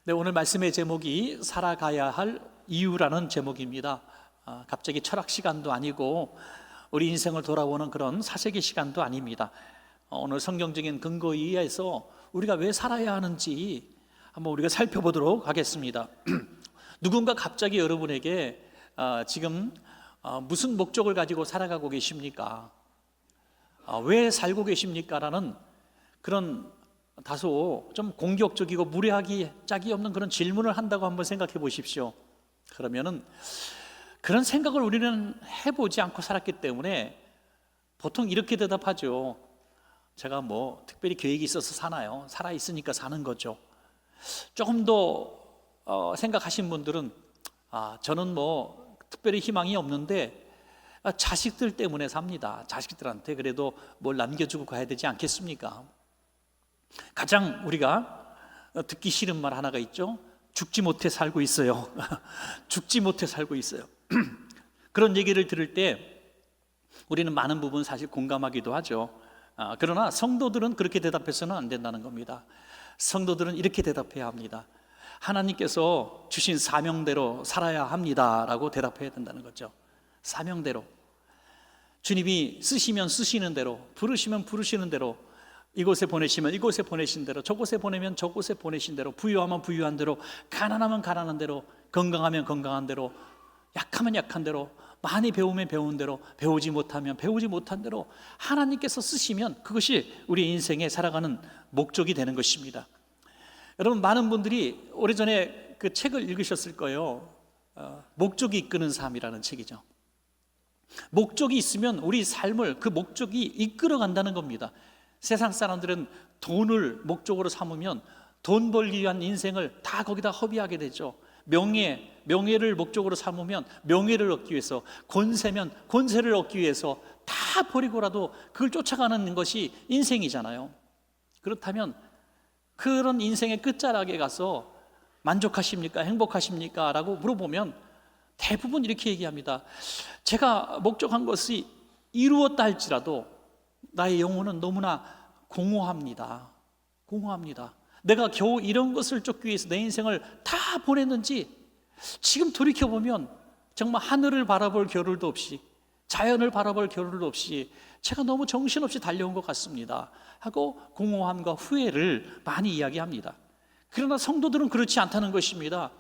네, 오늘 말씀의 제목이 살아가야 할 이유라는 제목입니다. 갑자기 철학 시간도 아니고 우리 인생을 돌아보는 그런 사색의 시간도 아닙니다. 오늘 성경적인 근거에 의해서 우리가 왜 살아야 하는지 한번 우리가 살펴보도록 하겠습니다. 누군가 갑자기 여러분에게 지금 무슨 목적을 가지고 살아가고 계십니까? 왜 살고 계십니까? 라는 그런 다소 좀 공격적이고 무례하기 짝이 없는 그런 질문을 한다고 한번 생각해 보십시오. 그러면은 그런 생각을 우리는 해보지 않고 살았기 때문에 보통 이렇게 대답하죠. 제가 뭐 특별히 계획이 있어서 사나요? 살아 있으니까 사는 거죠. 조금 더 생각하신 분들은 저는 뭐 특별히 희망이 없는데 자식들 때문에 삽니다. 자식들한테 그래도 뭘 남겨주고 가야 되지 않겠습니까? 가장 우리가 듣기 싫은 말 하나가 있죠. 죽지 못해 살고 있어요. 죽지 못해 살고 있어요. 그런 얘기를 들을 때 우리는 많은 부분 사실 공감하기도 하죠. 그러나 성도들은 그렇게 대답해서는 안 된다는 겁니다. 성도들은 이렇게 대답해야 합니다. 하나님께서 주신 사명대로 살아야 합니다 라고 대답해야 된다는 거죠. 사명대로 주님이 쓰시면 쓰시는 대로, 부르시면 부르시는 대로, 이곳에 보내시면 이곳에 보내신 대로, 저곳에 보내면 저곳에 보내신 대로, 부유하면 부유한 대로, 가난하면 가난한 대로, 건강하면 건강한 대로, 약하면 약한 대로, 많이 배우면 배운 대로, 배우지 못하면 배우지 못한 대로 하나님께서 쓰시면 그것이 우리 인생에 살아가는 목적이 되는 것입니다. 여러분, 많은 분들이 오래전에 그 책을 읽으셨을 거예요. 목적이 이끄는 삶이라는 책이죠. 목적이 있으면 우리 삶을 그 목적이 이끌어 간다는 겁니다. 세상 사람들은 돈을 목적으로 삼으면 돈 벌기 위한 인생을 다 거기다 허비하게 되죠. 명예를 목적으로 삼으면 명예를 얻기 위해서, 권세면 권세를 얻기 위해서 다 버리고라도 그걸 쫓아가는 것이 인생이잖아요. 그렇다면 그런 인생의 끝자락에 가서 만족하십니까? 행복하십니까? 라고 물어보면 대부분 이렇게 얘기합니다. 제가 목적한 것이 이루었다 할지라도 나의 영혼은 너무나 공허합니다. 내가 겨우 이런 것을 쫓기 위해서 내 인생을 다 보냈는지 지금 돌이켜보면 정말 하늘을 바라볼 겨를도 없이, 자연을 바라볼 겨를도 없이 제가 너무 정신없이 달려온 것 같습니다 하고 공허함과 후회를 많이 이야기합니다. 그러나 성도들은 그렇지 않다는 것입니다.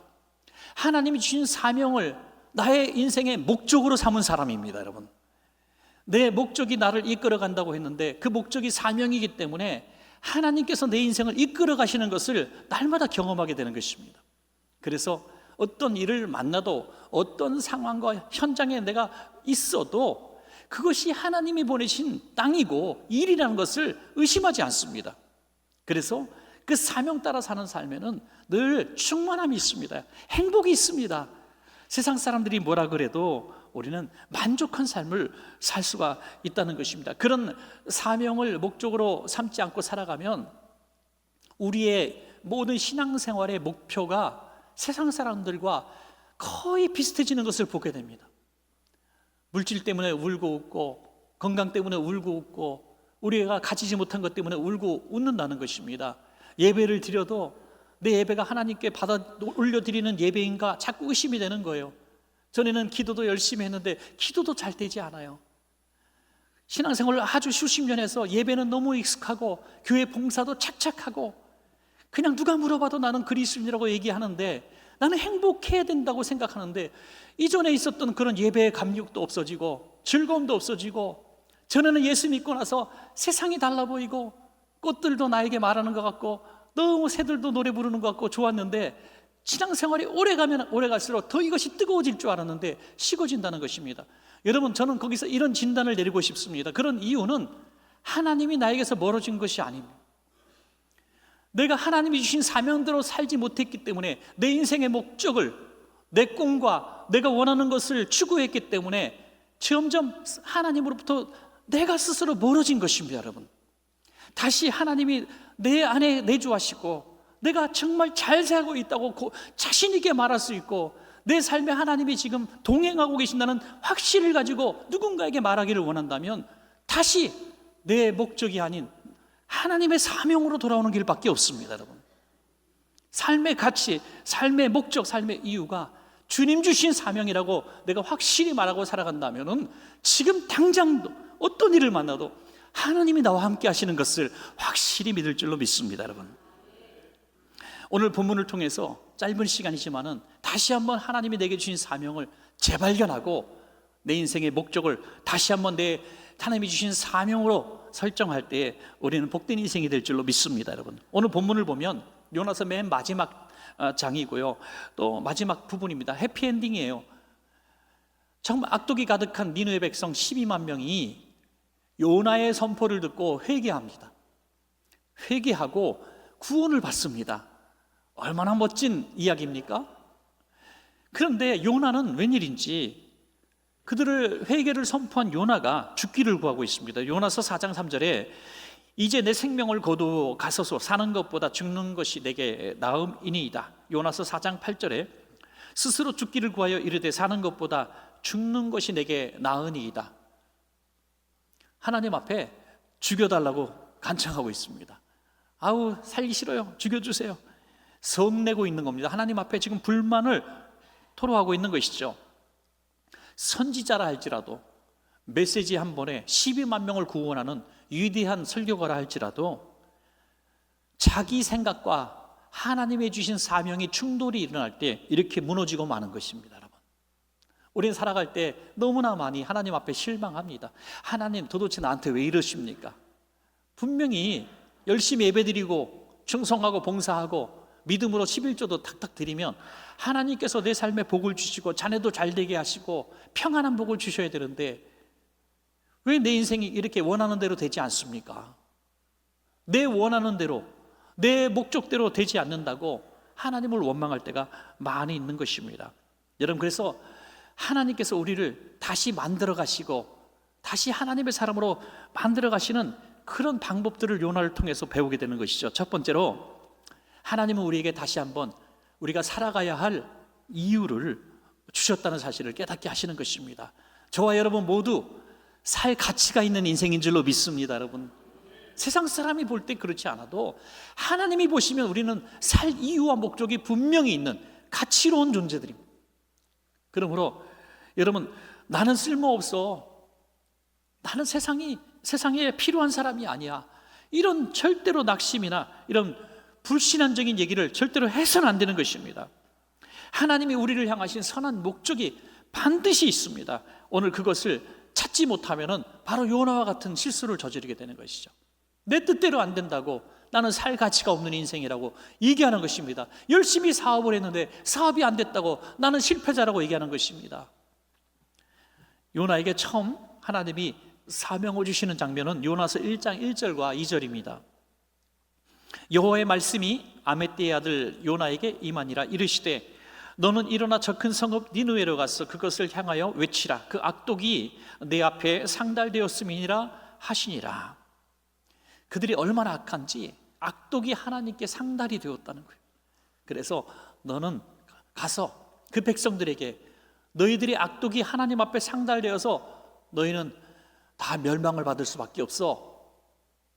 하나님이 주신 사명을 나의 인생의 목적으로 삼은 사람입니다. 여러분, 내 목적이 나를 이끌어 간다고 했는데 그 목적이 사명이기 때문에 하나님께서 내 인생을 이끌어 가시는 것을 날마다 경험하게 되는 것입니다. 그래서 어떤 일을 만나도, 어떤 상황과 현장에 내가 있어도 그것이 하나님이 보내신 땅이고 일이라는 것을 의심하지 않습니다. 그래서 그 사명 따라 사는 삶에는 늘 충만함이 있습니다. 행복이 있습니다. 세상 사람들이 뭐라 그래도 우리는 만족한 삶을 살 수가 있다는 것입니다. 그런 사명을 목적으로 삼지 않고 살아가면 우리의 모든 신앙생활의 목표가 세상 사람들과 거의 비슷해지는 것을 보게 됩니다. 물질 때문에 울고 웃고, 건강 때문에 울고 웃고, 우리가 가지지 못한 것 때문에 울고 웃는다는 것입니다. 예배를 드려도 내 예배가 하나님께 받아 올려드리는 예배인가 자꾸 의심이 되는 거예요. 전에는 기도도 열심히 했는데 기도도 잘 되지 않아요. 신앙생활을 아주 수십 년 해서 예배는 너무 익숙하고 교회 봉사도 착착하고 그냥 누가 물어봐도 나는 그리스도인이라고 얘기하는데 나는 행복해야 된다고 생각하는데 이전에 있었던 그런 예배의 감격도 없어지고 즐거움도 없어지고, 전에는 예수 믿고 나서 세상이 달라 보이고 꽃들도 나에게 말하는 것 같고 너무 새들도 노래 부르는 것 같고 좋았는데 신앙생활이 오래가면 오래갈수록 더 이것이 뜨거워질 줄 알았는데 식어진다는 것입니다. 여러분, 저는 거기서 이런 진단을 내리고 싶습니다. 그런 이유는 하나님이 나에게서 멀어진 것이 아닙니다. 내가 하나님이 주신 사명대로 살지 못했기 때문에 내 인생의 목적을, 내 꿈과 내가 원하는 것을 추구했기 때문에 점점 하나님으로부터 내가 스스로 멀어진 것입니다. 여러분, 다시 하나님이 내 안에 내주하시고 내가 정말 잘 살고 있다고 자신 있게 말할 수 있고 내 삶에 하나님이 지금 동행하고 계신다는 확신을 가지고 누군가에게 말하기를 원한다면 다시 내 목적이 아닌 하나님의 사명으로 돌아오는 길밖에 없습니다. 여러분, 삶의 가치, 삶의 목적, 삶의 이유가 주님 주신 사명이라고 내가 확실히 말하고 살아간다면은 지금 당장 어떤 일을 만나도 하나님이 나와 함께 하시는 것을 확실히 믿을 줄로 믿습니다, 여러분. 오늘 본문을 통해서 짧은 시간이지만은 다시 한번 하나님이 내게 주신 사명을 재발견하고 내 인생의 목적을 다시 한번 내 하나님이 주신 사명으로 설정할 때 우리는 복된 인생이 될 줄로 믿습니다, 여러분. 오늘 본문을 보면 요나서 맨 마지막 장이고요, 또 마지막 부분입니다. 해피엔딩이에요. 정말 악독이 가득한 니느웨 백성 12만 명이 요나의 선포를 듣고 회개합니다. 회개하고 구원을 받습니다. 얼마나 멋진 이야기입니까? 그런데 요나는 웬일인지 그들을 회개를 선포한 요나가 죽기를 구하고 있습니다. 요나서 4장 3절에 이제 내 생명을 거두어 가서서 사는 것보다 죽는 것이 내게 나음이니이다. 요나서 4장 8절에 스스로 죽기를 구하여 이르되 사는 것보다 죽는 것이 내게 나으니이다. 하나님 앞에 죽여달라고 간청하고 있습니다. 아우, 살기 싫어요, 죽여주세요. 성내고 있는 겁니다. 하나님 앞에 지금 불만을 토로하고 있는 것이죠. 선지자라 할지라도, 메시지 한 번에 12만 명을 구원하는 위대한 설교가라 할지라도 자기 생각과 하나님의 주신 사명이 충돌이 일어날 때 이렇게 무너지고 마는 것입니다, 여러분. 우리는 살아갈 때 너무나 많이 하나님 앞에 실망합니다. 하나님, 도대체 나한테 왜 이러십니까? 분명히 열심히 예배드리고 충성하고 봉사하고 믿음으로 11조도 탁탁 드리면 하나님께서 내 삶에 복을 주시고 자네도 잘되게 하시고 평안한 복을 주셔야 되는데 왜 내 인생이 이렇게 원하는 대로 되지 않습니까? 내 원하는 대로, 내 목적대로 되지 않는다고 하나님을 원망할 때가 많이 있는 것입니다. 여러분, 그래서 하나님께서 우리를 다시 만들어 가시고 다시 하나님의 사람으로 만들어 가시는 그런 방법들을 요나를 통해서 배우게 되는 것이죠. 첫 번째로, 하나님은 우리에게 다시 한번 우리가 살아가야 할 이유를 주셨다는 사실을 깨닫게 하시는 것입니다. 저와 여러분 모두 살 가치가 있는 인생인 줄로 믿습니다, 여러분. 세상 사람이 볼 때 그렇지 않아도 하나님이 보시면 우리는 살 이유와 목적이 분명히 있는 가치로운 존재들입니다. 그러므로 여러분, 나는 쓸모없어, 나는 세상에 필요한 사람이 아니야, 이런 절대로 낙심이나 이런 불신앙적인 얘기를 절대로 해서는 안 되는 것입니다. 하나님이 우리를 향하신 선한 목적이 반드시 있습니다. 오늘 그것을 찾지 못하면 바로 요나와 같은 실수를 저지르게 되는 것이죠. 내 뜻대로 안 된다고 나는 살 가치가 없는 인생이라고 얘기하는 것입니다. 열심히 사업을 했는데 사업이 안 됐다고 나는 실패자라고 얘기하는 것입니다. 요나에게 처음 하나님이 사명을 주시는 장면은 요나서 1장 1절과 2절입니다. 여호와의 말씀이 아мет대의 아들 요나에게 임하니라. 이르시되 너는 일어나 저 큰 성읍 니느웨로 가서 그것을 향하여 외치라. 그 악독이 내 앞에 상달되었음이니라 하시니라. 그들이 얼마나 악한지 악독이 하나님께 상달이 되었다는 거예요. 그래서 너는 가서 그 백성들에게 너희들이 악독이 하나님 앞에 상달되어서 너희는 다 멸망을 받을 수밖에 없어,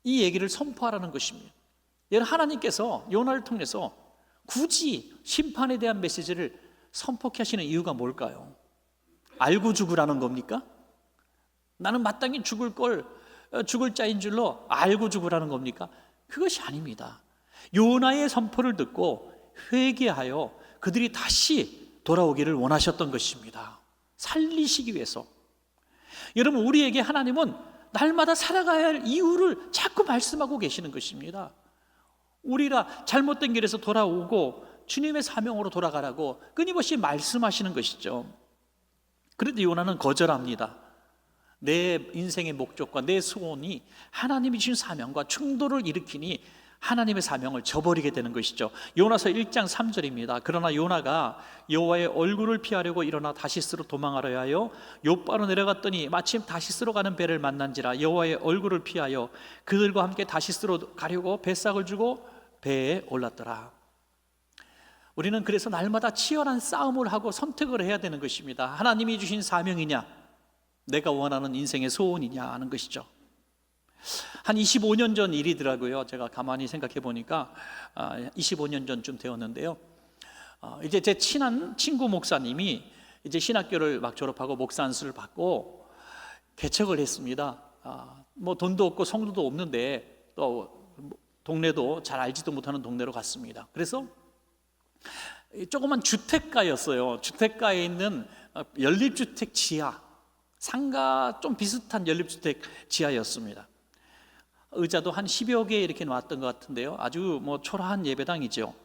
이 얘기를 선포하라는 것입니다. 여러분, 하나님께서 요나를 통해서 굳이 심판에 대한 메시지를 선포케 하시는 이유가 뭘까요? 알고 죽으라는 겁니까? 나는 마땅히 죽을 자인 줄로 알고 죽으라는 겁니까? 그것이 아닙니다. 요나의 선포를 듣고 회개하여 그들이 다시 돌아오기를 원하셨던 것입니다. 살리시기 위해서. 여러분, 우리에게 하나님은 날마다 살아가야 할 이유를 자꾸 말씀하고 계시는 것입니다. 우리가 잘못된 길에서 돌아오고 주님의 사명으로 돌아가라고 끊임없이 말씀하시는 것이죠. 그런데 요나는 거절합니다. 내 인생의 목적과 내 소원이 하나님이 주신 사명과 충돌을 일으키니 하나님의 사명을 저버리게 되는 것이죠. 요나서 1장 3절입니다. 그러나 요나가 여호와의 얼굴을 피하려고 일어나 다시스로 도망하려 하여 욥바로 내려갔더니 마침 다시스로 가는 배를 만난지라. 여호와의 얼굴을 피하여 그들과 함께 다시스로 가려고 배싹을 주고 배에 올랐더라. 우리는 그래서 날마다 치열한 싸움을 하고 선택을 해야 되는 것입니다. 하나님이 주신 사명이냐, 내가 원하는 인생의 소원이냐 하는 것이죠. 한 25년 전 일이더라고요. 제가 가만히 생각해 보니까 25년 전쯤 되었는데요. 이제 제 친한 친구 목사님이 이제 신학교를 막 졸업하고 목사 안수를 받고 개척을 했습니다. 뭐 돈도 없고 성도도 없는데 또 동네도 잘 알지도 못하는 동네로 갔습니다. 그래서 조그만 주택가였어요. 주택가에 있는 연립주택 지하, 상가 좀 비슷한 연립주택 지하였습니다. 의자도 한 10여 개 이렇게 놨던 것 같은데요. 아주 뭐 초라한 예배당이죠.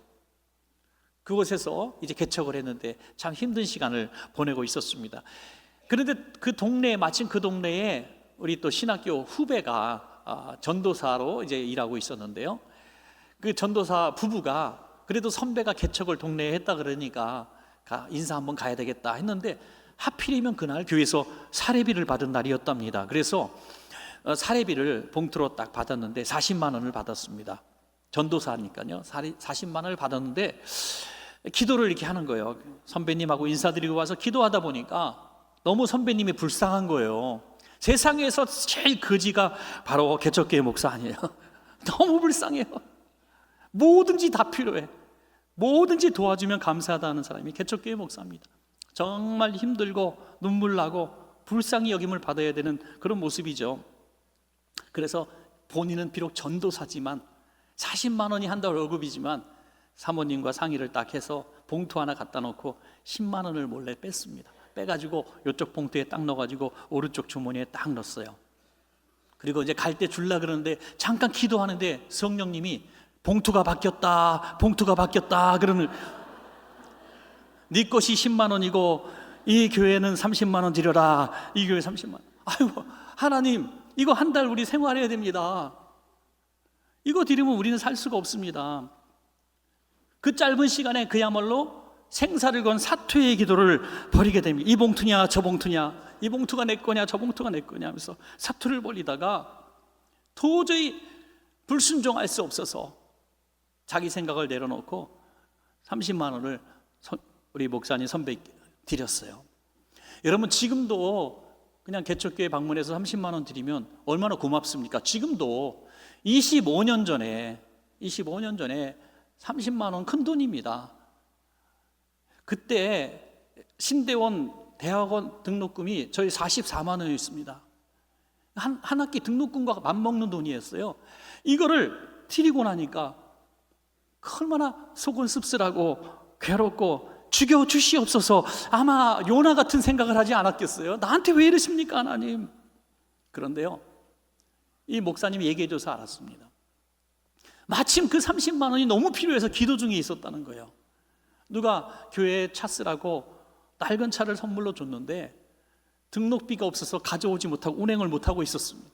그곳에서 이제 개척을 했는데 참 힘든 시간을 보내고 있었습니다. 그런데 그 동네에, 마침 그 동네에 우리 또 신학교 후배가 전도사로 이제 일하고 있었는데요. 그 전도사 부부가 그래도 선배가 개척을 동네에 했다 그러니까 인사 한번 가야 되겠다 했는데 하필이면 그날 교회에서 사례비를 받은 날이었답니다. 그래서 사례비를 봉투로 딱 받았는데 40만 원을 받았습니다. 전도사니까요. 40만 원을 받았는데 기도를 이렇게 하는 거예요. 선배님하고 인사드리고 와서 기도하다 보니까 너무 선배님이 불쌍한 거예요. 세상에서 제일 거지가 바로 개척교회 목사 아니에요. 너무 불쌍해요. 뭐든지 다 필요해. 뭐든지 도와주면 감사하다는 사람이 개척교회 목사입니다. 정말 힘들고 눈물 나고 불쌍히 여김을 받아야 되는 그런 모습이죠. 그래서 본인은 비록 전도사지만 40만 원이 한 달 월급이지만 사모님과 상의를 딱 해서 봉투 하나 갖다 놓고 10만 원을 몰래 뺐습니다. 빼가지고 이쪽 봉투에 딱 넣어가지고 오른쪽 주머니에 딱 넣었어요. 그리고 이제 갈 때 줄라 그러는데 잠깐 기도하는데 성령님이 봉투가 바뀌었다, 봉투가 바뀌었다 그러는, 네 것이 10만 원이고 이 교회는 30만 원 드려라. 이 교회 30만 원. 아이고 하나님, 이거 한 달 우리 생활해야 됩니다. 이거 드리면 우리는 살 수가 없습니다. 그 짧은 시간에 그야말로 생사를 건 사퇴의 기도를 벌이게 됩니다. 이 봉투냐 저 봉투냐, 이 봉투가 내 거냐 저 봉투가 내 거냐 하면서 사투를 벌이다가 도저히 불순종할 수 없어서 자기 생각을 내려놓고 30만 원을 우리 목사님 선배께 드렸어요. 여러분 지금도 그냥 개척교회 방문해서 30만 원 드리면 얼마나 고맙습니까? 지금도 25년 전에 30만 원 큰 돈입니다. 그때 신대원 대학원 등록금이 저희 44만 원이었습니다. 한 학기 등록금과 맞먹는 돈이었어요. 이거를 드리고 나니까 얼마나 속은 씁쓸하고 괴롭고 죽여주시옵소서 아마 요나 같은 생각을 하지 않았겠어요? 나한테 왜 이러십니까 하나님? 그런데요, 이 목사님이 얘기해줘서 알았습니다. 마침 그 30만 원이 너무 필요해서 기도 중에 있었다는 거예요. 누가 교회에 차 쓰라고 낡은 차를 선물로 줬는데 등록비가 없어서 가져오지 못하고 운행을 못하고 있었습니다.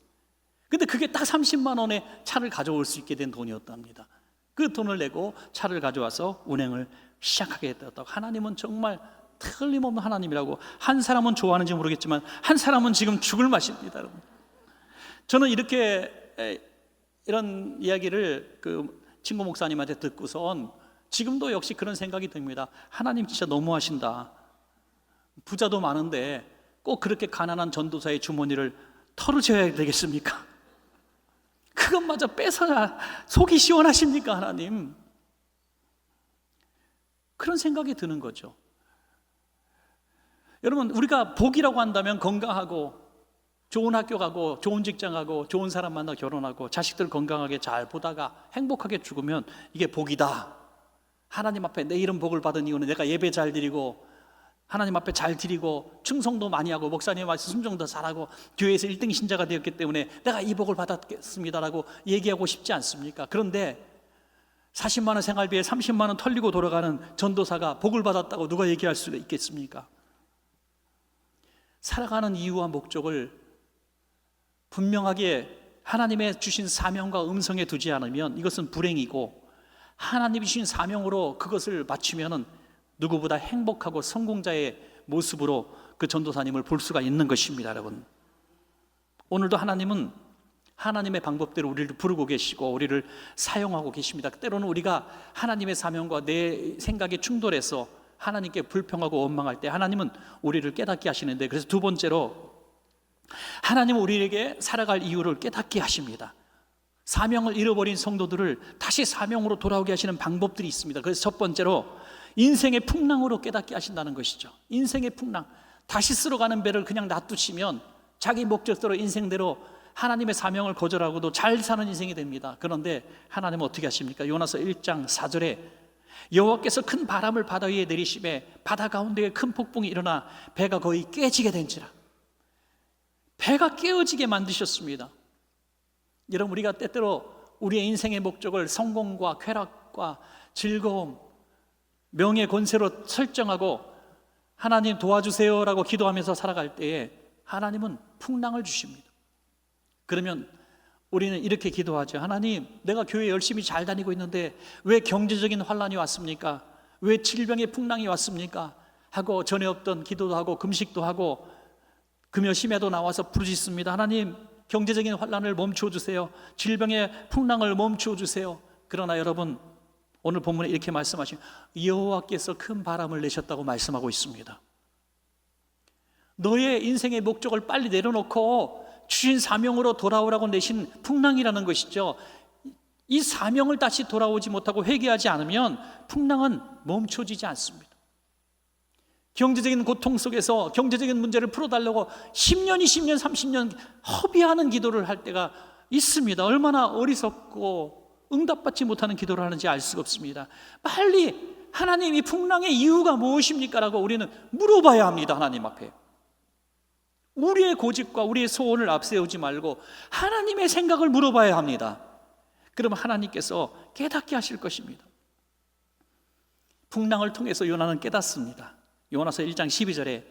근데 그게 딱 30만 원의 차를 가져올 수 있게 된 돈이었답니다. 그 돈을 내고 차를 가져와서 운행을 시작하게 됐다고. 하나님은 정말 틀림없는 하나님이라고. 한 사람은 좋아하는지 모르겠지만 한 사람은 지금 죽을 맛입니다, 여러분. 저는 이런 이야기를 그 친구 목사님한테 듣고선 지금도 역시 그런 생각이 듭니다. 하나님 진짜 너무하신다. 부자도 많은데 꼭 그렇게 가난한 전도사의 주머니를 털어줘야 되겠습니까? 그것마저 뺏어야 속이 시원하십니까 하나님? 그런 생각이 드는 거죠. 여러분, 우리가 복이라고 한다면 건강하고 좋은 학교 가고 좋은 직장 가고 좋은 사람 만나 결혼하고 자식들 건강하게 잘 보다가 행복하게 죽으면 이게 복이다. 하나님 앞에 내 이런 복을 받은 이유는 내가 예배 잘 드리고 하나님 앞에 잘 드리고 충성도 많이 하고 목사님 말씀 순종도 잘하고 교회에서 1등 신자가 되었기 때문에 내가 이 복을 받았겠습니다라고 얘기하고 싶지 않습니까? 그런데 40만 원 생활비에 30만 원 털리고 돌아가는 전도사가 복을 받았다고 누가 얘기할 수가 있겠습니까? 살아가는 이유와 목적을 분명하게 하나님의 주신 사명과 음성에 두지 않으면 이것은 불행이고, 하나님이 주신 사명으로 그것을 맞추면 누구보다 행복하고 성공자의 모습으로 그 전도사님을 볼 수가 있는 것입니다. 여러분, 오늘도 하나님은 하나님의 방법대로 우리를 부르고 계시고 우리를 사용하고 계십니다. 때로는 우리가 하나님의 사명과 내 생각에 충돌해서 하나님께 불평하고 원망할 때 하나님은 우리를 깨닫게 하시는데, 그래서 두 번째로 하나님은 우리에게 살아갈 이유를 깨닫게 하십니다. 사명을 잃어버린 성도들을 다시 사명으로 돌아오게 하시는 방법들이 있습니다. 그래서 첫 번째로 인생의 풍랑으로 깨닫게 하신다는 것이죠. 인생의 풍랑, 다시 쓸어가는 배를 그냥 놔두시면 자기 목적대로 인생대로 하나님의 사명을 거절하고도 잘 사는 인생이 됩니다. 그런데 하나님은 어떻게 하십니까? 요나서 1장 4절에 여호와께서 큰 바람을 바다 위에 내리시매 바다 가운데에 큰 폭풍이 일어나 배가 거의 깨지게 된지라. 배가 깨어지게 만드셨습니다. 여러분, 우리가 때때로 우리의 인생의 목적을 성공과 쾌락과 즐거움, 명예, 권세로 설정하고 하나님 도와주세요라고 기도하면서 살아갈 때에 하나님은 풍랑을 주십니다. 그러면 우리는 이렇게 기도하죠. 하나님, 내가 교회 열심히 잘 다니고 있는데 왜 경제적인 환란이 왔습니까? 왜 질병의 풍랑이 왔습니까? 하고 전에 없던 기도도 하고 금식도 하고 금요 심야도 나와서 부르짖습니다. 하나님, 경제적인 환란을 멈추어 주세요. 질병의 풍랑을 멈추어 주세요. 그러나 여러분, 오늘 본문에 이렇게 말씀하신 여호와께서 큰 바람을 내셨다고 말씀하고 있습니다. 너의 인생의 목적을 빨리 내려놓고 주신 사명으로 돌아오라고 내신 풍랑이라는 것이죠. 이 사명을 다시 돌아오지 못하고 회개하지 않으면 풍랑은 멈춰지지 않습니다. 경제적인 고통 속에서 경제적인 문제를 풀어달라고 10년, 20년, 30년 허비하는 기도를 할 때가 있습니다. 얼마나 어리석고 응답받지 못하는 기도를 하는지 알 수가 없습니다. 빨리 하나님, 이 풍랑의 이유가 무엇입니까? 라고 우리는 물어봐야 합니다. 하나님 앞에. 우리의 고집과 우리의 소원을 앞세우지 말고 하나님의 생각을 물어봐야 합니다. 그러면 하나님께서 깨닫게 하실 것입니다. 풍랑을 통해서 요나는 깨닫습니다. 요나서 1장 12절에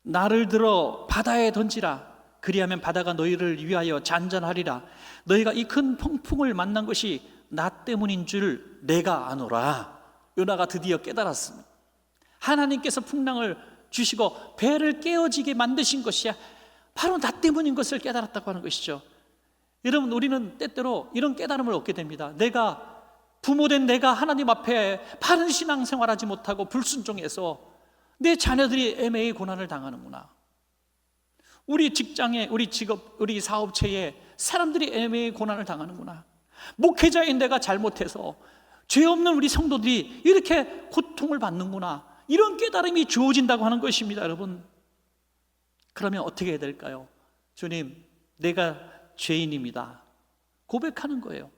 나를 들어 바다에 던지라. 그리하면 바다가 너희를 위하여 잔잔하리라. 너희가 이 큰 폭풍을 만난 것이 나 때문인 줄 내가 아노라. 요나가 드디어 깨달았습니다. 하나님께서 풍랑을 주시고 배를 깨어지게 만드신 것이 바로 나 때문인 것을 깨달았다고 하는 것이죠. 여러분, 우리는 때때로 이런 깨달음을 얻게 됩니다. 내가 부모된 내가 하나님 앞에 바른 신앙생활하지 못하고 불순종해서 내 자녀들이 애매히 고난을 당하는구나. 우리 직장에, 우리 직업, 우리 사업체에 사람들이 애매히 고난을 당하는구나. 목회자인 내가 잘못해서 죄 없는 우리 성도들이 이렇게 고통을 받는구나. 이런 깨달음이 주어진다고 하는 것입니다, 여러분. 그러면 어떻게 해야 될까요? 주님, 내가 죄인입니다. 고백하는 거예요.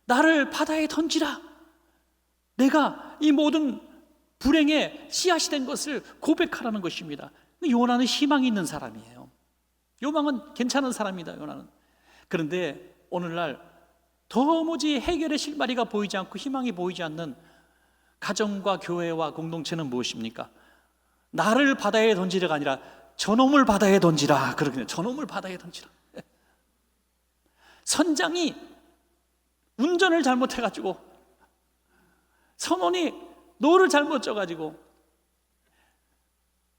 나를 바다에 던지라. 내가 이 모든 불행의 씨앗이 된 것을 고백하라는 것입니다. 요나는 희망이 있는 사람이에요. 요나는 괜찮은 사람이다, 요나는. 그런데 오늘날 도무지 해결의 실마리가 보이지 않고 희망이 보이지 않는 가정과 교회와 공동체는 무엇입니까? 나를 바다에 던지라가 아니라 저놈을 바다에 던지라. 그러거든요. 저놈을 바다에 던지라. 선장이 운전을 잘못해가지고, 선원이 노를 잘못 쪄가지고,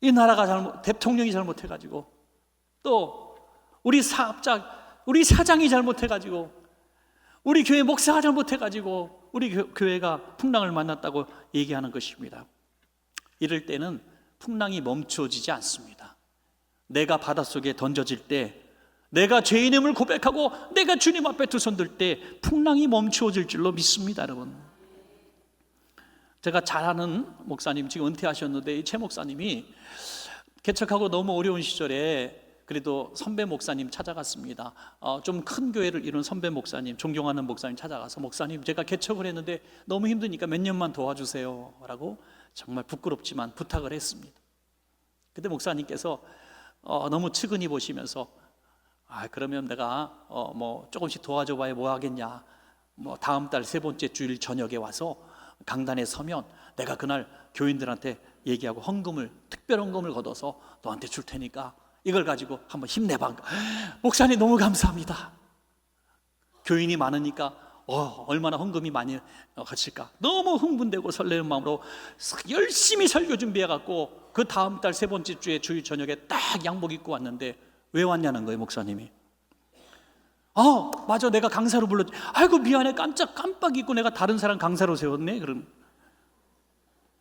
이 나라가 대통령이 잘못해가지고, 또 우리 사업자, 우리 사장이 잘못해가지고, 우리 교회 목사가 잘못해가지고 우리 교회가 풍랑을 만났다고 얘기하는 것입니다. 이럴 때는 풍랑이 멈춰지지 않습니다. 내가 바닷속에 던져질 때, 내가 죄인임을 고백하고 내가 주님 앞에 두 손 들 때 풍랑이 멈춰질 줄로 믿습니다, 여러분. 제가 잘 아는 목사님, 지금 은퇴하셨는데 이 최 목사님이 개척하고 너무 어려운 시절에 그래도 선배 목사님 찾아갔습니다. 좀 큰 교회를 이룬 선배 목사님, 존경하는 목사님 찾아가서, 목사님, 제가 개척을 했는데 너무 힘드니까 몇 년만 도와주세요 라고 정말 부끄럽지만 부탁을 했습니다. 그때 목사님께서 너무 측은히 보시면서, 그러면 내가 뭐 조금씩 도와줘 봐야 뭐 하겠냐, 뭐 다음 달 세 번째 주일 저녁에 와서 강단에 서면 내가 그날 교인들한테 얘기하고 헌금을, 특별 헌금을 걷어서 너한테 줄 테니까 이걸 가지고 한번 힘내봐. 목사님, 너무 감사합니다. 교인이 많으니까 얼마나 헌금이 많이 거칠까. 너무 흥분되고 설레는 마음으로 열심히 설교 준비해갖고 그 다음 달 세 번째 주에 주일 저녁에 딱 양복 입고 왔는데, 왜 왔냐는 거예요, 목사님이. 맞아, 내가 강사로 불렀지. 아이고 미안해, 깜빡 잊고 내가 다른 사람 강사로 세웠네. 그럼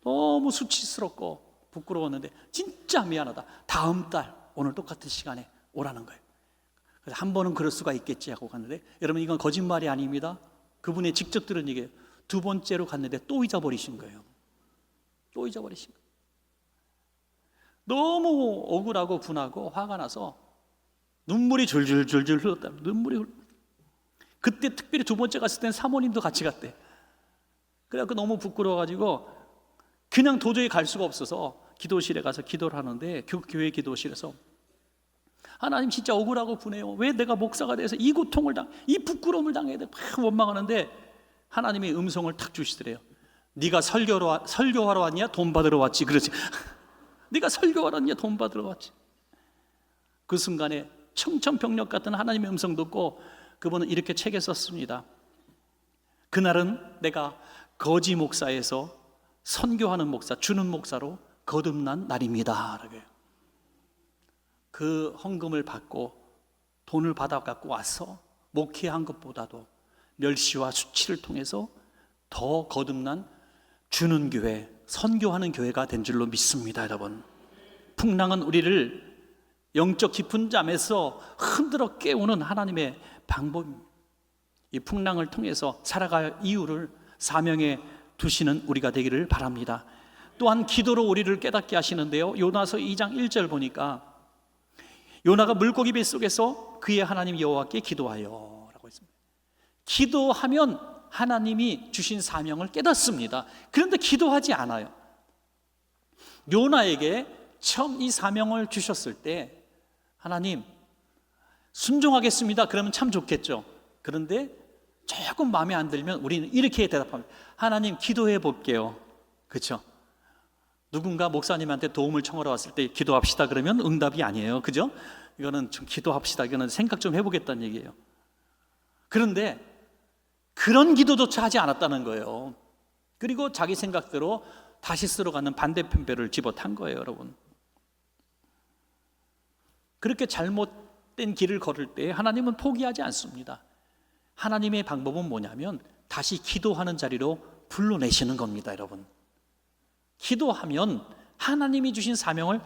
너무 수치스럽고 부끄러웠는데, 진짜 미안하다. 다음 달 오늘 똑같은 시간에 오라는 거예요. 그래서 한 번은 그럴 수가 있겠지 하고 갔는데, 여러분 이건 거짓말이 아닙니다. 그분이 직접 들은 얘기예요. 두 번째로 갔는데 또 잊어버리신 거예요. 또 잊어버리신 거예요. 너무 억울하고 분하고 화가 나서 눈물이 줄줄줄줄 흘렀다. 그때 특별히 두 번째 갔을 때는 사모님도 같이 갔대. 그래갖고 너무 부끄러워가지고 그냥 도저히 갈 수가 없어서 기도실에 가서 기도를 하는데, 교회 기도실에서 하나님 진짜 억울하고 분해요. 왜 내가 목사가 돼서 이 고통을 이 부끄러움을 당해야 돼? 막 원망하는데 하나님의 음성을 탁 주시더래요. 네가 설교하러 왔냐? 돈 받으러 왔지. 그러지. 네가 설교하러 왔냐? 돈 받으러 왔지. 그 순간에 청천벽력 같은 하나님의 음성 듣고 그분은 이렇게 책에 썼습니다. 그날은 내가 거지 목사에서 선교하는 목사, 주는 목사로 거듭난 날입니다. 그 헌금을 받고 돈을 받아 갖고 와서 목회한 것보다도 멸시와 수치를 통해서 더 거듭난 주는 교회, 선교하는 교회가 된 줄로 믿습니다. 여러분, 풍랑은 우리를 영적 깊은 잠에서 흔들어 깨우는 하나님의 방법입니다. 이 풍랑을 통해서 살아갈 이유를 사명에 두시는 우리가 되기를 바랍니다. 또한 기도로 우리를 깨닫게 하시는데요, 요나서 2장 1절 보니까 요나가 물고기 뱃속에서 그의 하나님 여호와께 기도하여 라고 했습니다. 기도하면 하나님이 주신 사명을 깨닫습니다. 그런데 기도하지 않아요. 요나에게 처음 이 사명을 주셨을 때 하나님 순종하겠습니다. 그러면 참 좋겠죠. 그런데 조금 마음에 안 들면 우리는 이렇게 대답합니다. 하나님 기도해 볼게요. 그렇죠? 누군가 목사님한테 도움을 청하러 왔을 때 기도합시다 그러면 응답이 아니에요. 그죠? 이거는 좀 기도합시다. 이거는 생각 좀 해보겠다는 얘기예요. 그런데 그런 기도조차 하지 않았다는 거예요. 그리고 자기 생각대로 다시 쓸어가는 반대편배를 집어탄 거예요, 여러분. 그렇게 잘못된 길을 걸을 때 하나님은 포기하지 않습니다. 하나님의 방법은 뭐냐면 다시 기도하는 자리로 불러내시는 겁니다, 여러분. 기도하면 하나님이 주신 사명을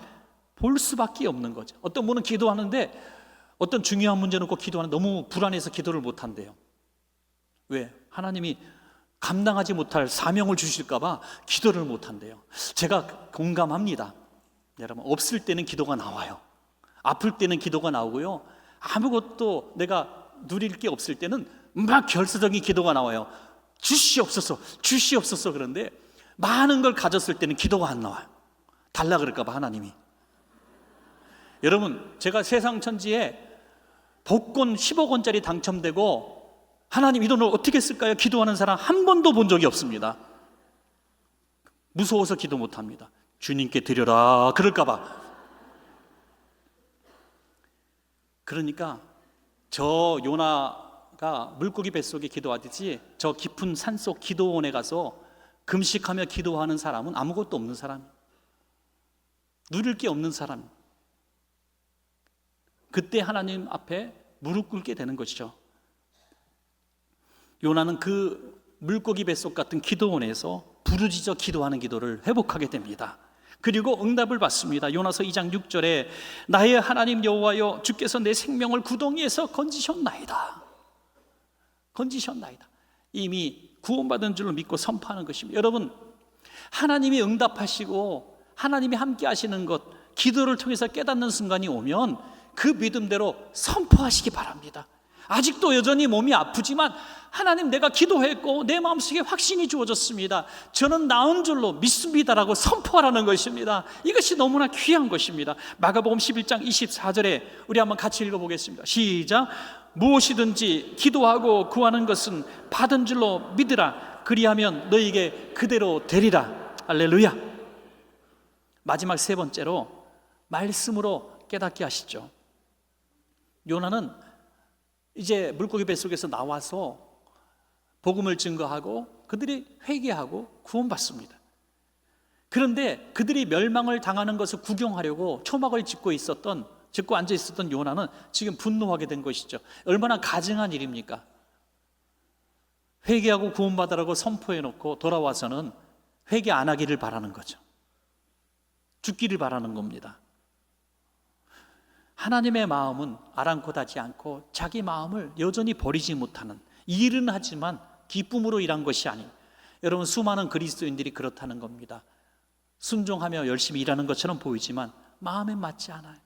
볼 수밖에 없는 거죠. 어떤 분은 기도하는데 어떤 중요한 문제 놓고 기도하는 너무 불안해서 기도를 못 한대요. 왜? 하나님이 감당하지 못할 사명을 주실까 봐 기도를 못 한대요. 제가 공감합니다. 여러분, 없을 때는 기도가 나와요. 아플 때는 기도가 나오고요, 아무것도 내가 누릴 게 없을 때는 막 결사적인 기도가 나와요. 주시옵소서, 주시옵소서. 그런데 많은 걸 가졌을 때는 기도가 안 나와요. 달라 그럴까 봐 하나님이. 여러분, 제가 세상 천지에 복권 10억 원짜리 당첨되고 하나님 이 돈을 어떻게 쓸까요? 기도하는 사람 한 번도 본 적이 없습니다. 무서워서 기도 못합니다. 주님께 드려라 그럴까 봐. 그러니까 저 요나가 물고기 뱃속에 기도하듯이 저 깊은 산속 기도원에 가서 금식하며 기도하는 사람은 아무것도 없는 사람, 누릴 게 없는 사람, 그때 하나님 앞에 무릎 꿇게 되는 것이죠. 요나는 그 물고기 뱃속 같은 기도원에서 부르짖어 기도하는 기도를 회복하게 됩니다. 그리고 응답을 받습니다. 요나서 2장 6절에 나의 하나님 여호와여, 주께서 내 생명을 구덩이에서 건지셨나이다. 건지셨나이다. 이미 구원받은 줄로 믿고 선포하는 것입니다. 여러분, 하나님이 응답하시고 하나님이 함께 하시는 것, 기도를 통해서 깨닫는 순간이 오면 그 믿음대로 선포하시기 바랍니다. 아직도 여전히 몸이 아프지만 하나님, 내가 기도했고 내 마음속에 확신이 주어졌습니다. 저는 나은 줄로 믿습니다라고 선포하라는 것입니다. 이것이 너무나 귀한 것입니다. 마가복음 11장 24절에 우리 한번 같이 읽어보겠습니다. 시작. 무엇이든지 기도하고 구하는 것은 받은 줄로 믿으라. 그리하면 너에게 그대로 되리라. 할렐루야. 마지막 세 번째로 말씀으로 깨닫게 하시죠. 요나는 이제 물고기 뱃속에서 나와서 복음을 증거하고 그들이 회개하고 구원받습니다. 그런데 그들이 멸망을 당하는 것을 구경하려고 초막을 짓고 앉아 있었던 요나는 지금 분노하게 된 것이죠. 얼마나 가증한 일입니까? 회개하고 구원받으라고 선포해놓고 돌아와서는 회개 안 하기를 바라는 거죠. 죽기를 바라는 겁니다. 하나님의 마음은 아랑곳하지 않고 자기 마음을 여전히 버리지 못하는, 일은 하지만 기쁨으로 일한 것이 아닌, 여러분 수많은 그리스도인들이 그렇다는 겁니다. 순종하며 열심히 일하는 것처럼 보이지만 마음에 맞지 않아요.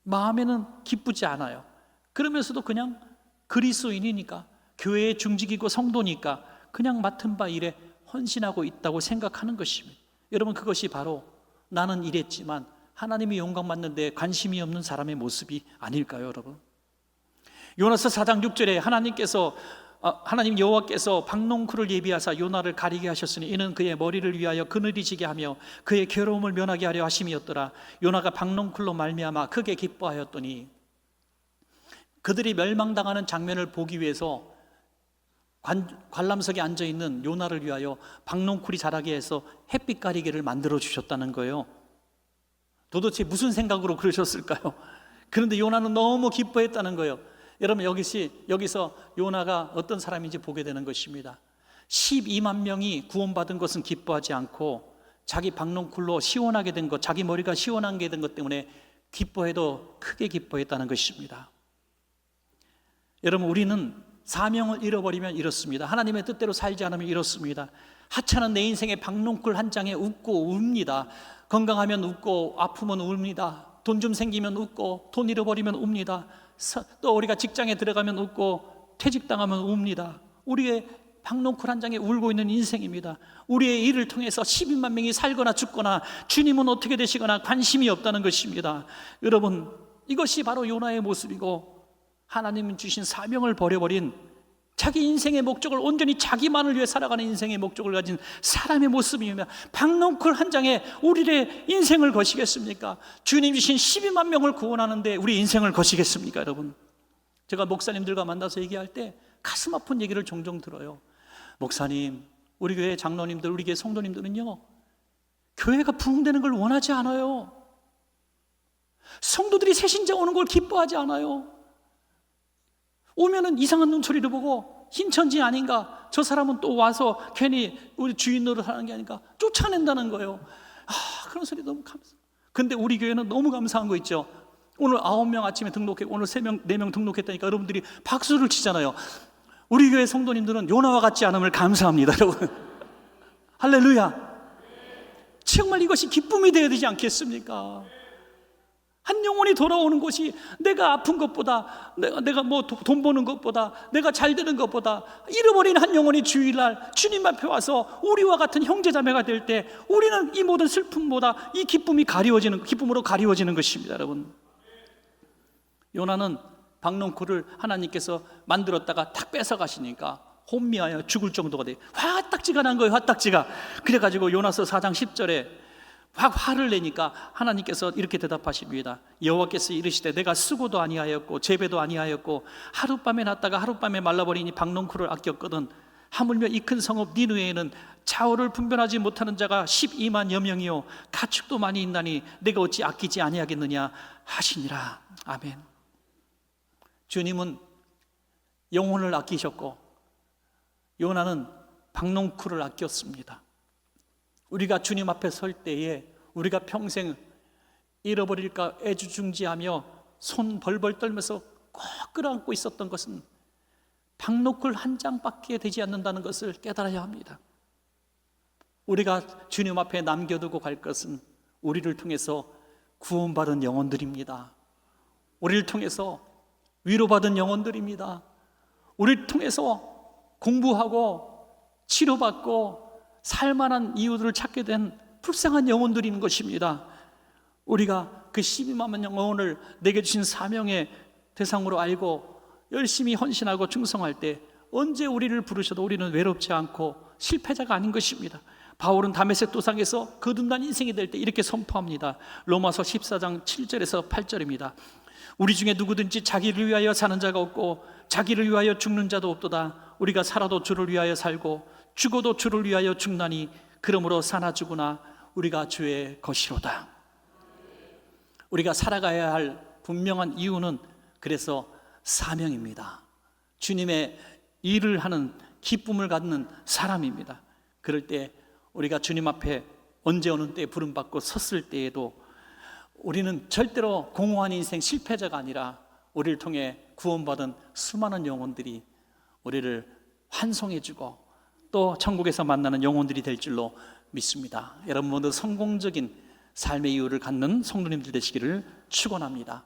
마음에는 기쁘지 않아요. 그러면서도 그냥 그리스도인이니까, 교회의 중직이고 성도니까 그냥 맡은 바 일에 헌신하고 있다고 생각하는 것입니다. 여러분, 그것이 바로 나는 이랬지만 하나님이 영광받는 데 관심이 없는 사람의 모습이 아닐까요, 여러분? 요나서 4장 6절에 하나님 여호와께서 박농쿨을 예비하사 요나를 가리게 하셨으니 이는 그의 머리를 위하여 그늘이 지게 하며 그의 괴로움을 면하게 하려 하심이었더라. 요나가 박농쿨로 말미암아 크게 기뻐하였더니, 그들이 멸망당하는 장면을 보기 위해서 관람석에 앉아있는 요나를 위하여 박농쿨이 자라게 해서 햇빛 가리개를 만들어 주셨다는 거예요. 도대체 무슨 생각으로 그러셨을까요? 그런데 요나는 너무 기뻐했다는 거예요. 여러분, 여기서 요나가 어떤 사람인지 보게 되는 것입니다. 12만 명이 구원받은 것은 기뻐하지 않고 자기 박농쿨로 시원하게 된 것, 자기 머리가 시원하게 된 것 때문에 기뻐해도 크게 기뻐했다는 것입니다. 여러분, 우리는 사명을 잃어버리면 이렇습니다. 하나님의 뜻대로 살지 않으면 이렇습니다. 하찮은 내 인생의 박농쿨 한 장에 웃고 웁니다. 건강하면 웃고 아프면 웁니다. 돈 좀 생기면 웃고 돈 잃어버리면 웁니다. 또 우리가 직장에 들어가면 웃고 퇴직당하면 웁니다. 우리의 박농쿨 한 장에 울고 있는 인생입니다. 우리의 일을 통해서 12만 명이 살거나 죽거나 주님은 어떻게 되시거나 관심이 없다는 것입니다. 여러분, 이것이 바로 요나의 모습이고, 하나님 주신 사명을 버려버린, 자기 인생의 목적을 온전히 자기만을 위해 살아가는 인생의 목적을 가진 사람의 모습이며, 박농쿨 한 장에 우리의 인생을 거시겠습니까? 주님 주신 12만 명을 구원하는데 우리 인생을 거시겠습니까, 여러분? 제가 목사님들과 만나서 얘기할 때 가슴 아픈 얘기를 종종 들어요. 목사님, 우리 교회 장로님들, 우리 교회 성도님들은요, 교회가 부흥되는 걸 원하지 않아요. 성도들이 새신자 오는 걸 기뻐하지 않아요. 오면은 이상한 눈초리를 보고 흰천지 아닌가, 저 사람은 또 와서 괜히 우리 주인 노릇하는 게 아닌가 쫓아낸다는 거예요. 그런 소리 너무 감사. 근데 우리 교회는 너무 감사한 거 있죠. 오늘 9명 아침에 등록해, 오늘 4명 등록했다니까 여러분들이 박수를 치잖아요. 우리 교회 성도님들은 요나와 같지 않음을 감사합니다, 여러분. 할렐루야. 정말 이것이 기쁨이 되어야 되지 않겠습니까? 한 영혼이 돌아오는 것이 내가 아픈 것보다, 내가 뭐 돈 버는 것보다, 내가 잘 되는 것보다, 잃어버린 한 영혼이 주일날 주님 앞에 와서 우리와 같은 형제자매가 될 때 우리는 이 모든 슬픔보다 이 기쁨으로 가리워지는 것입니다, 여러분. 요나는 박농쿨을 하나님께서 만들었다가 탁 뺏어 가시니까 혼미하여 죽을 정도가 돼. 화딱지가 난 거예요, 화딱지가. 그래가지고 요나서 4장 10절에 화를 내니까 하나님께서 이렇게 대답하십니다. 여호와께서 이르시되 내가 수고도 아니하였고 재배도 아니하였고 하룻밤에 났다가 하룻밤에 말라버리니 박농쿨을 아꼈거든. 하물며 이 큰 성읍 니느웨에는 좌우를 분별하지 못하는 자가 12만여 명이요 가축도 많이 있나니 내가 어찌 아끼지 아니하겠느냐 하시니라. 아멘. 주님은 영혼을 아끼셨고 요나는 박농쿨을 아꼈습니다. 우리가 주님 앞에 설 때에 우리가 평생 잃어버릴까 애주중지하며 손 벌벌 떨면서 꼭 끌어안고 있었던 것은 박농쿨 한 장밖에 되지 않는다는 것을 깨달아야 합니다. 우리가 주님 앞에 남겨두고 갈 것은 우리를 통해서 구원받은 영혼들입니다. 우리를 통해서 위로받은 영혼들입니다. 우리를 통해서 공부하고 치료받고 살만한 이유들을 찾게 된 불쌍한 영혼들인 것입니다. 우리가 그 12만 영혼을 내게 주신 사명의 대상으로 알고 열심히 헌신하고 충성할 때 언제 우리를 부르셔도 우리는 외롭지 않고 실패자가 아닌 것입니다. 바울은 다메섹 도상에서 거듭난 인생이 될 때 이렇게 선포합니다. 로마서 14장 7절에서 8절입니다. 우리 중에 누구든지 자기를 위하여 사는 자가 없고 자기를 위하여 죽는 자도 없도다. 우리가 살아도 주를 위하여 살고 죽어도 주를 위하여 죽나니 그러므로 사나 죽으나 우리가 주의 것이로다. 우리가 살아가야 할 분명한 이유는 그래서 사명입니다. 주님의 일을 하는 기쁨을 갖는 사람입니다. 그럴 때 우리가 주님 앞에 언제 어느 때 부름받고 섰을 때에도 우리는 절대로 공허한 인생 실패자가 아니라 우리를 통해 구원받은 수많은 영혼들이 우리를 환송해주고 또 천국에서 만나는 영혼들이 될 줄로 믿습니다. 여러분 모두 성공적인 삶의 이유를 갖는 성도님들 되시기를 축원합니다.